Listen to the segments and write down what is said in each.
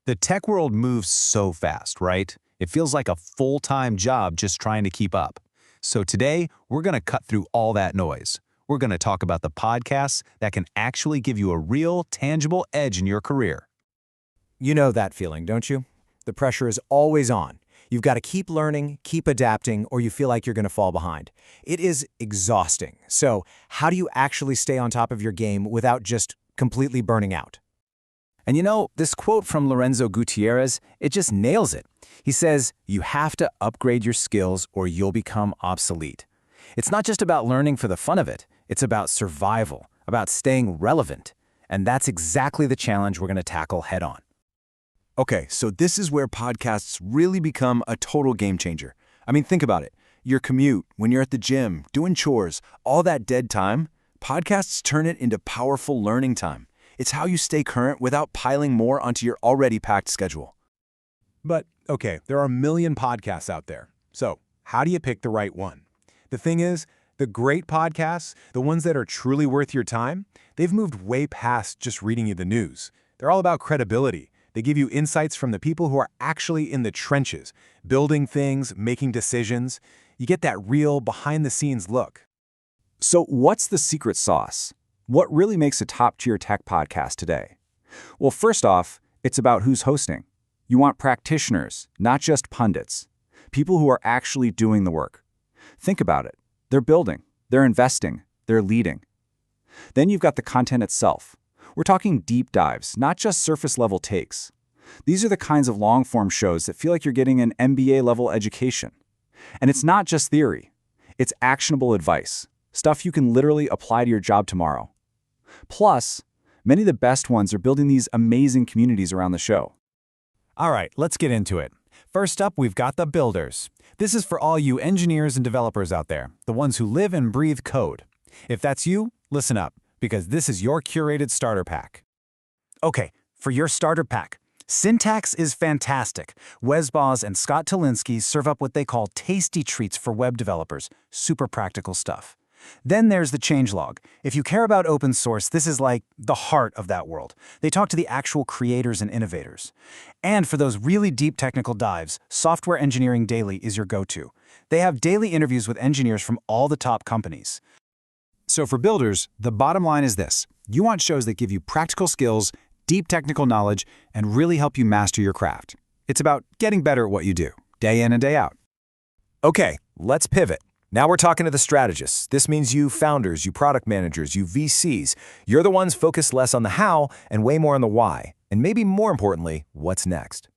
The tech world moves so fast, right? It feels like a full-time job just trying to keep up. So today, we're going to cut through all that noise. We're going to talk about the podcasts that can actually give you a real, tangible edge in your career. You know that feeling, don't you? The pressure is always on. You've got to keep learning, keep adapting, or you feel like you're going to fall behind. It is exhausting. So, how do you actually stay on top of your game without just completely burning out? And you know, this quote from Lorenzo Gutierrez, it just nails it. He says, "You have to upgrade your skills or you'll become obsolete." It's not just about learning for the fun of it. It's about survival, about staying relevant. And that's exactly the challenge we're going to tackle head on. Okay, so this is where podcasts really become a total game changer. I mean, think about it. Your commute, when you're at the gym, doing chores, all that dead time, podcasts turn it into powerful learning time. It's how you stay current without piling more onto your already packed schedule. But, okay, there are a million podcasts out there. So, how do you pick the right one? The thing is, the great podcasts, the ones that are truly worth your time, they've moved way past just reading you the news. They're all about credibility. They give you insights from the people who are actually in the trenches, building things, making decisions. You get that real, behind-the-scenes look. So what's the secret sauce? What really makes a top-tier tech podcast today? Well, first off, it's about who's hosting. You want practitioners, not just pundits. People who are actually doing the work. Think about it. They're building, they're investing, they're leading. Then you've got the content itself. We're talking deep dives, not just surface-level takes. These are the kinds of long-form shows that feel like you're getting an MBA-level education. And it's not just theory. It's actionable advice, stuff you can literally apply to your job tomorrow. Plus, many of the best ones are building these amazing communities around the show. All right, let's get into it. First up, we've got the builders. This is for all you engineers and developers out there, the ones who live and breathe code. If that's you, listen up, because this is your curated starter pack. Okay, for your starter pack, syntax is fantastic. Wes Bos and Scott Tolinsky serve up what they call tasty treats for web developers, super practical stuff. Then there's the changelog. If you care about open source, this is like the heart of that world. They talk to the actual creators and innovators. And for those really deep technical dives, Software Engineering Daily is your go-to. They have daily interviews with engineers from all the top companies. So for builders, the bottom line is this. You want shows that give you practical skills, deep technical knowledge, and really help you master your craft. It's about getting better at what you do, day in and day out. Okay, let's pivot. Now we're talking to the strategists. This means you founders, you product managers, you VCs. You're the ones focused less on the how and way more on the why. And maybe more importantly, what's next?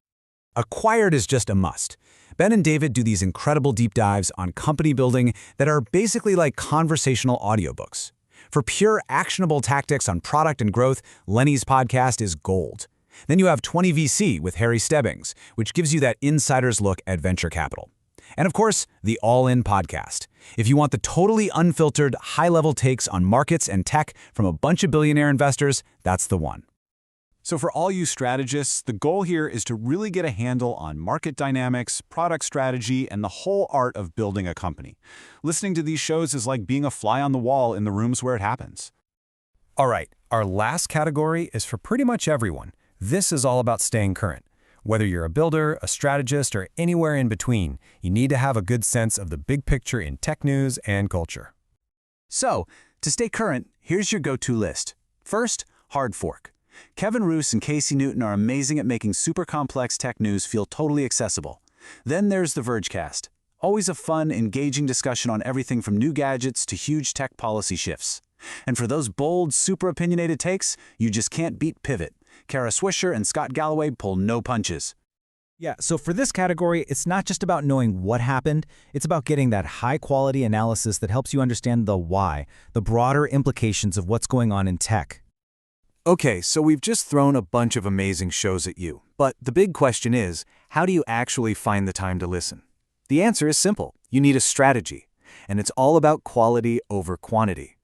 Acquired is just a must. Ben and David do these incredible deep dives on company building that are basically like conversational audiobooks. For pure actionable tactics on product and growth, Lenny's podcast is gold. Then you have 20 VC with Harry Stebbings, which gives you that insider's look at venture capital. And of course, the All In podcast. If you want the totally unfiltered, high-level takes on markets and tech from a bunch of billionaire investors, that's the one. So for all you strategists, the goal here is to really get a handle on market dynamics, product strategy, and the whole art of building a company. Listening to these shows is like being a fly on the wall in the rooms where it happens. All right, our last category is for pretty much everyone. This is all about staying current. Whether you're a builder, a strategist, or anywhere in between, you need to have a good sense of the big picture in tech news and culture. So, to stay current, here's your go-to list. First, Hard Fork. Kevin Roos and Casey Newton are amazing at making super complex tech news feel totally accessible. Then there's the Vergecast. Always a fun, engaging discussion on everything from new gadgets to huge tech policy shifts. And for those bold, super opinionated takes, you just can't beat Pivot. Kara Swisher and Scott Galloway pull no punches. Yeah, so for this category, it's not just about knowing what happened, it's about getting that high-quality analysis that helps you understand the why, the broader implications of what's going on in tech. Okay, so we've just thrown a bunch of amazing shows at you. But the big question is, how do you actually find the time to listen? The answer is simple. You need a strategy. And it's all about quality over quantity.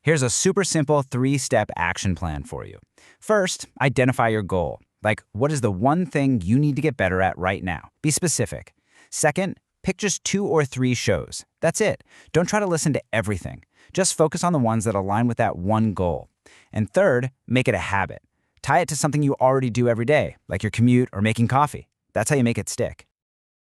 Here's a super simple 3-step action plan for you. First, identify your goal. Like, what is the one thing you need to get better at right now? Be specific. Second, pick just 2 or 3 shows. That's it. Don't try to listen to everything. Just focus on the ones that align with that one goal. And third, make it a habit. Tie it to something you already do every day, like your commute or making coffee. That's how you make it stick.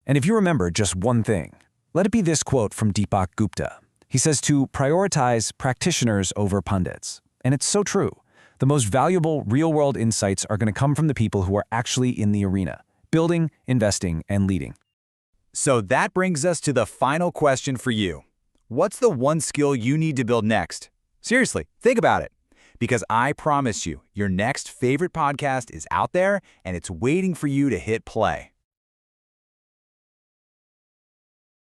And if you remember just one thing, let it be this quote from Deepak Gupta. He says to prioritize practitioners over pundits. And it's so true. The most valuable real-world insights are going to come from the people who are actually in the arena, building, investing, and leading. So that brings us to the final question for you. What's the one skill you need to build next? Seriously, think about it. Because I promise you, your next favorite podcast is out there and it's waiting for you to hit play.